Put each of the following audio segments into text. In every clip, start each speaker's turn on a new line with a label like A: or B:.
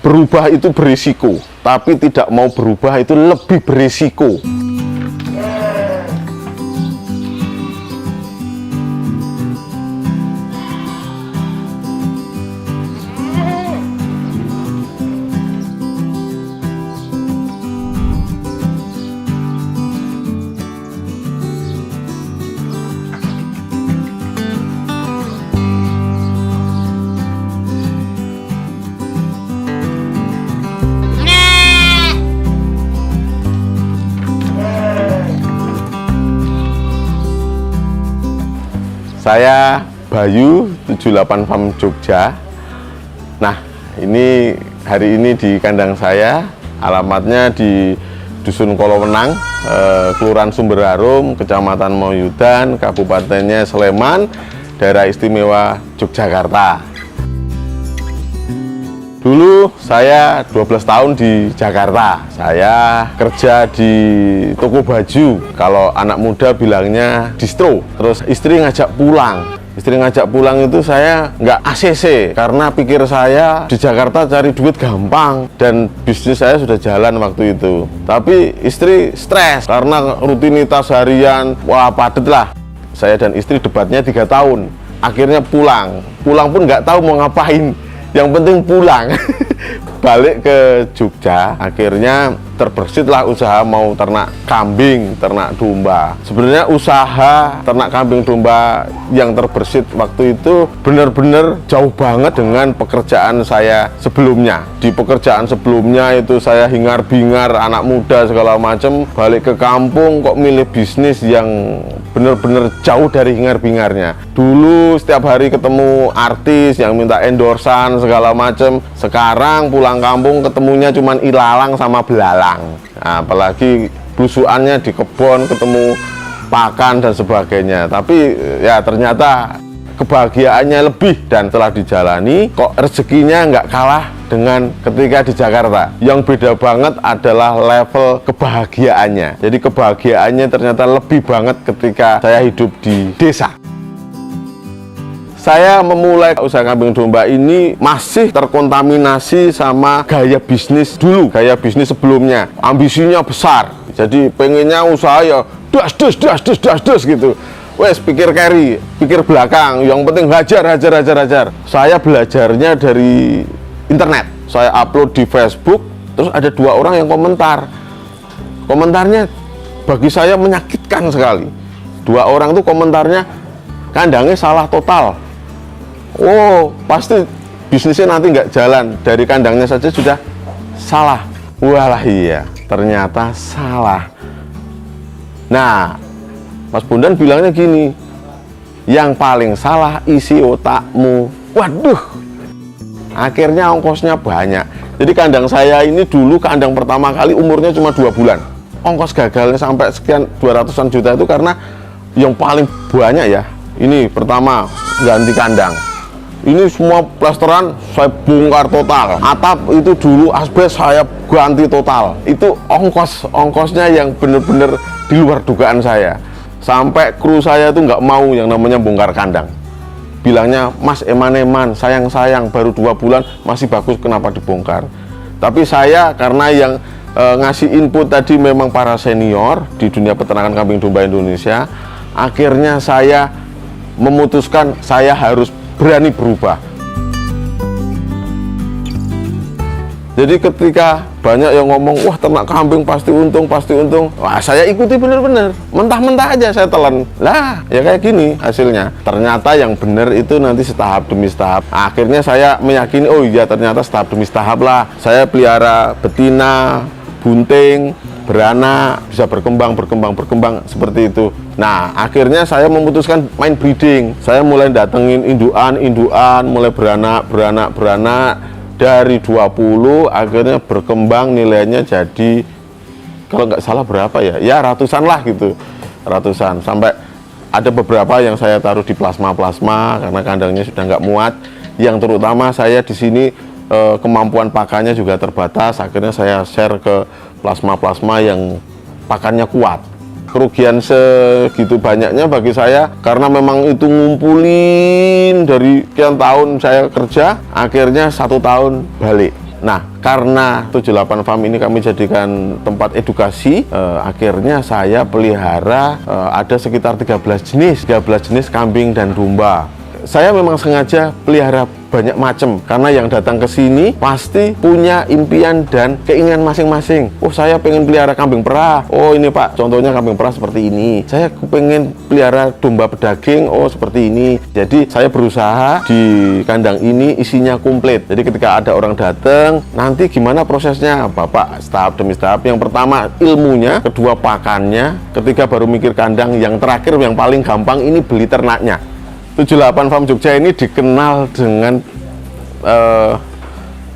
A: berubah itu berisiko, tapi tidak mau berubah itu lebih berisiko. Saya Bayu 78 Farm Jogja. Nah, ini hari ini di kandang saya, alamatnya di Dusun Kolowenang, Kelurahan Sumberarum, Kecamatan Moyudan, Kabupatennya Sleman, Daerah Istimewa Yogyakarta. Dulu saya 12 tahun di Jakarta. Saya kerja di toko baju. Kalau anak muda bilangnya distro. Terus istri ngajak pulang. Istri ngajak pulang itu saya nggak ACC. Karena pikir saya di Jakarta cari duit gampang. Dan bisnis saya sudah jalan waktu itu. Tapi istri stres karena rutinitas harian. Wah, padet lah. Saya dan istri debatnya 3 tahun. Akhirnya pulang. Pulang pun nggak tahu mau ngapain. Yang penting pulang. Balik ke Jogja, akhirnya terbersitlah usaha mau ternak kambing, ternak domba. Sebenarnya usaha ternak kambing domba yang terbersit waktu itu benar-benar jauh banget dengan pekerjaan saya sebelumnya. Di pekerjaan sebelumnya itu saya hingar-bingar, anak muda segala macam, balik ke kampung kok milih bisnis yang benar-benar jauh dari hingar-bingarnya. Dulu setiap hari ketemu artis yang minta endorsan segala macam. Sekarang pulang kampung ketemunya cuman ilalang sama belalang. Nah, apalagi blusukannya di kebun, ketemu pakan dan sebagainya. Tapi ya ternyata kebahagiaannya lebih, dan setelah dijalani kok rezekinya nggak kalah dengan ketika di Jakarta. Yang beda banget adalah level kebahagiaannya. Jadi kebahagiaannya ternyata lebih banget ketika saya hidup di desa. Saya memulai usaha kambing domba ini masih terkontaminasi sama gaya bisnis dulu, gaya bisnis sebelumnya. Ambisinya besar, jadi pengennya usaha ya das gitu. Wes, pikir carry, pikir belakang, yang penting hajar. Saya belajarnya dari internet. Saya upload di Facebook, terus ada 2 orang yang komentar. Komentarnya bagi saya menyakitkan sekali. 2 orang tuh komentarnya, kandangnya salah total. Oh, pasti bisnisnya nanti nggak jalan, dari kandangnya saja sudah salah. Walah iya, ternyata salah. Nah, Mas Bondan bilangnya gini, yang paling salah isi otakmu. Waduh, akhirnya ongkosnya banyak. Jadi kandang saya ini dulu kandang pertama kali umurnya cuma 2 bulan. Ongkos gagalnya sampai sekian 200-an juta itu karena yang paling banyak ya, ini pertama ganti kandang. Ini semua plesteran saya bongkar total. Atap itu dulu asbes saya ganti total. Itu ongkosnya yang bener-bener di luar dugaan saya. Sampai kru saya itu nggak mau yang namanya bongkar kandang. Bilangnya, Mas eman-eman, sayang-sayang, baru 2 bulan masih bagus, kenapa dibongkar? Tapi saya karena yang ngasih input tadi memang para senior di dunia peternakan kambing domba Indonesia, akhirnya saya memutuskan saya harus berani berubah. Jadi ketika banyak yang ngomong, wah ternak kambing pasti untung, wah saya ikuti bener-bener, mentah-mentah aja saya telan. Lah, ya kayak gini hasilnya. Ternyata yang bener itu nanti setahap demi setahap. Akhirnya saya meyakini, oh iya ternyata setahap demi setahap lah. Saya pelihara betina, bunting, beranak, bisa berkembang seperti itu. Nah, akhirnya saya memutuskan main breeding. Saya mulai datengin induan, mulai beranak. Dari 20 akhirnya berkembang nilainya jadi, kalau nggak salah berapa ya? Ya ratusan lah gitu. Ratusan. Sampai ada beberapa yang saya taruh di plasma karena kandangnya sudah nggak muat. Yang terutama saya di sini kemampuan pakannya juga terbatas. Akhirnya saya share ke plasma yang pakannya kuat. Kerugian segitu banyaknya bagi saya karena memang itu ngumpulin dari sekian tahun saya kerja, akhirnya 1 tahun balik. Nah, karena 78 Farm ini kami jadikan tempat edukasi, akhirnya saya pelihara ada sekitar 13 jenis kambing dan domba. Saya memang sengaja pelihara banyak macam karena yang datang ke sini pasti punya impian dan keinginan masing-masing. Oh, saya pengen pelihara kambing perah. Oh, ini Pak, contohnya kambing perah seperti ini. Saya pengen pelihara domba pedaging. Oh, seperti ini. Jadi saya berusaha di kandang ini isinya komplit. Jadi ketika ada orang datang, nanti gimana prosesnya? Bapak tahap demi tahap. Yang pertama ilmunya, kedua pakannya, ketiga baru mikir kandang, yang terakhir yang paling gampang ini beli ternaknya. 78 Farm Jogja ini dikenal dengan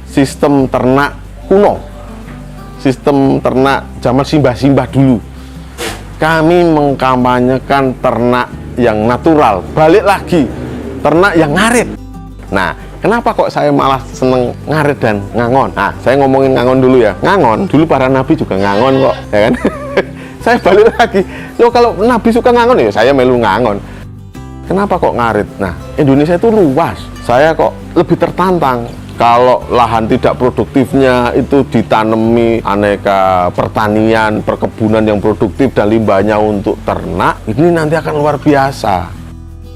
A: sistem ternak kuno, sistem ternak zaman simbah-simbah dulu. Kami mengkampanyekan ternak yang natural, balik lagi ternak yang ngarit. Nah, kenapa kok saya malah seneng ngarit dan ngangon? Nah, saya ngomongin ngangon dulu ya. Ngangon, dulu para nabi juga ngangon kok, ya kan? Saya balik lagi, loh kalau nabi suka ngangon ya saya melu ngangon. Kenapa kok ngarit? Nah, Indonesia itu luas. Saya kok lebih tertantang kalau lahan tidak produktifnya itu ditanami aneka pertanian, perkebunan yang produktif dan limbahnya untuk ternak. Ini nanti akan luar biasa.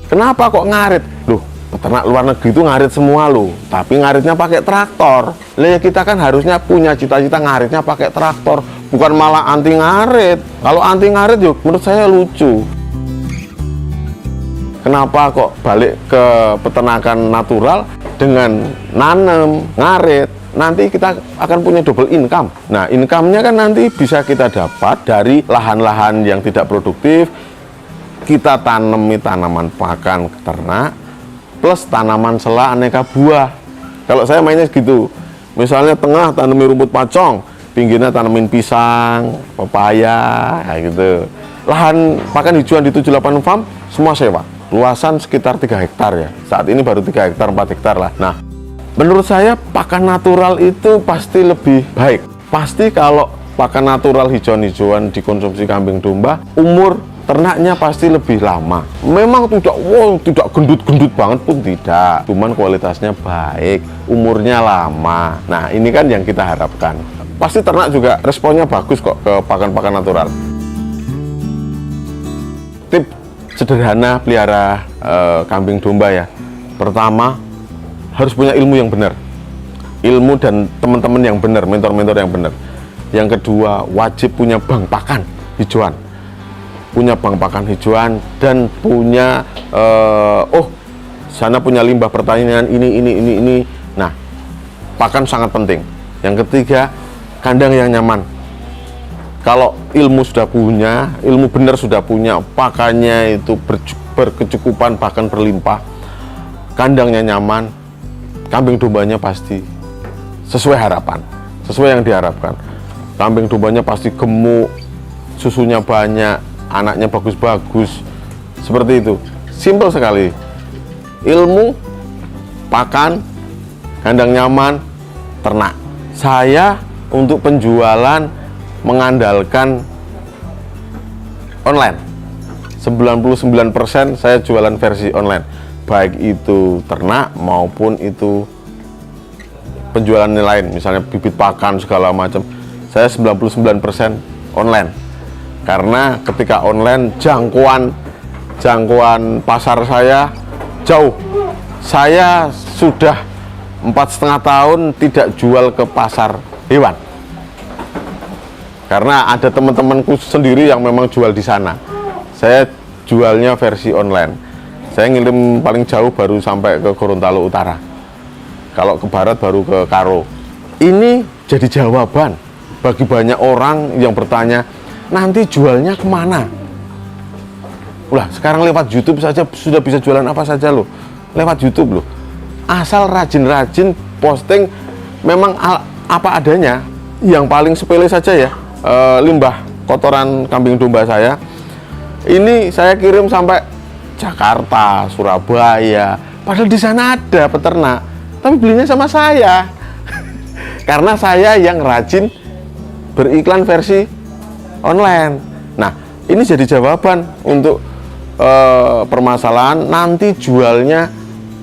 A: Kenapa kok ngarit? Loh, peternak luar negeri itu ngarit semua loh, tapi ngaritnya pakai traktor. Lah ya kita kan harusnya punya cita-cita ngaritnya pakai traktor, bukan malah anti ngarit. Kalau anti ngarit yuk menurut saya lucu. Kenapa kok balik ke peternakan natural dengan nanam, ngarit? Nanti kita akan punya double income. Nah, income-nya kan nanti bisa kita dapat dari lahan-lahan yang tidak produktif. Kita tanami tanaman pakan ternak, plus tanaman sela aneka buah. Kalau saya mainnya gitu. Misalnya tengah tanami rumput pacong, pinggirnya tanamin pisang, pepaya, kayak gitu. Lahan pakan hijauan di 78 Farm semua sewa. Luasan sekitar 3 hektar ya. Saat ini baru 3 hektar, 4 hektar lah. Nah, menurut saya pakan natural itu pasti lebih baik. Pasti kalau pakan natural hijauan-hijauan dikonsumsi kambing domba, umur ternaknya pasti lebih lama. Memang tidak gendut-gendut banget pun tidak. Cuman kualitasnya baik, umurnya lama. Nah, ini kan yang kita harapkan. Pasti ternak juga responnya bagus kok ke pakan-pakan natural. Tip sederhana pelihara kambing domba ya. Pertama, harus punya ilmu yang benar, ilmu dan teman-teman yang benar, mentor-mentor yang benar. Yang kedua, wajib punya bank pakan hijauan, dan punya sana punya limbah pertanian ini. Nah, pakan sangat penting. Yang ketiga, kandang yang nyaman. Kalau ilmu sudah punya, ilmu benar sudah punya, pakannya itu berkecukupan bahkan berlimpah, kandangnya nyaman, kambing dombanya pasti sesuai harapan, sesuai yang diharapkan. Kambing dombanya pasti gemuk, susunya banyak, anaknya bagus-bagus, seperti itu. Simpel sekali. Ilmu, pakan, kandang nyaman, ternak. Saya untuk penjualan mengandalkan online. 99% saya jualan versi online, baik itu ternak maupun itu penjualan lain, misalnya bibit pakan segala macam. Saya 99% online. Karena ketika online jangkauan pasar saya jauh. Saya sudah 4,5 tahun tidak jual ke pasar hewan. Karena ada teman-temanku sendiri yang memang jual di sana. Saya jualnya versi online. Saya ngirim paling jauh baru sampai ke Gorontalo Utara. Kalau ke barat baru ke Karo. Ini jadi jawaban bagi banyak orang yang bertanya, nanti jualnya kemana? Ulah, sekarang lewat YouTube saja sudah bisa jualan apa saja loh. Lewat YouTube loh. Asal rajin-rajin posting memang apa adanya. Yang paling sepele saja ya. Limbah kotoran kambing domba saya ini saya kirim sampai Jakarta, Surabaya, padahal di sana ada peternak tapi belinya sama saya karena saya yang rajin beriklan versi online. Nah, ini jadi jawaban untuk permasalahan nanti jualnya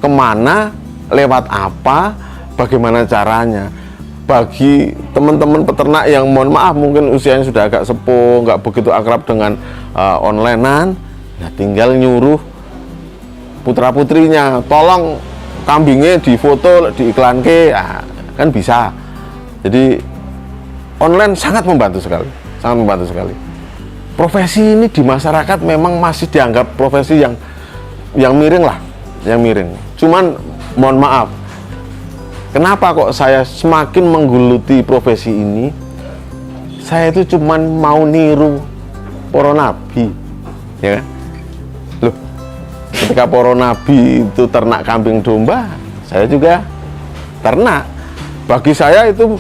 A: kemana, lewat apa, bagaimana caranya. bagi teman-teman peternak yang mohon maaf mungkin usianya sudah agak sepuh, nggak begitu akrab dengan onlinean, ya tinggal nyuruh putra putrinya, tolong kambingnya difoto, diiklanke, ya, kan bisa. Jadi online sangat membantu sekali, sangat membantu sekali. Profesi ini di masyarakat memang masih dianggap profesi yang miring lah, yang miring. Cuman mohon maaf, kenapa kok saya semakin menggeluti profesi ini? Saya itu cuman mau niru para nabi, ya kan? Loh, ketika para nabi itu ternak kambing domba, saya juga ternak. Bagi saya itu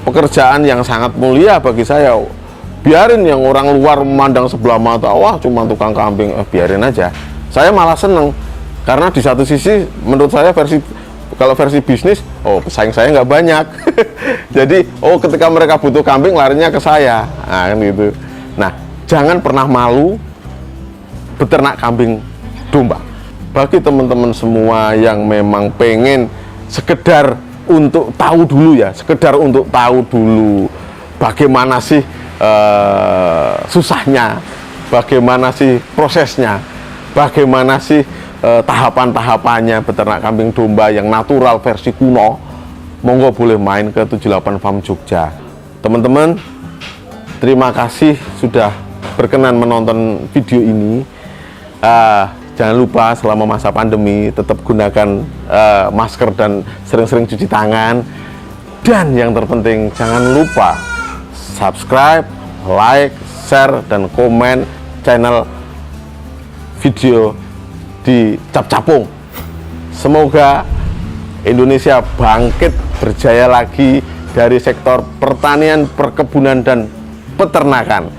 A: pekerjaan yang sangat mulia bagi saya. Biarin yang orang luar memandang sebelah mata, wah cuma tukang kambing, biarin aja. Saya malah seneng, karena di satu sisi menurut saya kalau versi bisnis, pesaing saya nggak banyak. Jadi, ketika mereka butuh kambing, larinya ke saya. Nah, kan gitu. Nah, jangan pernah malu beternak kambing domba. Bagi teman-teman semua yang memang pengen sekedar untuk tahu dulu ya, sekedar untuk tahu dulu bagaimana sih susahnya, bagaimana sih prosesnya, bagaimana sih tahapan-tahapannya beternak kambing domba yang natural versi kuno, monggo boleh main ke 78 Farm Jogja. Teman-teman, terima kasih sudah berkenan menonton video ini. Jangan lupa selama masa pandemi tetap gunakan masker dan sering-sering cuci tangan. Dan yang terpenting, jangan lupa subscribe, like, share, dan komen channel video di Cap Capung. Semoga Indonesia bangkit berjaya lagi dari sektor pertanian, perkebunan, dan peternakan.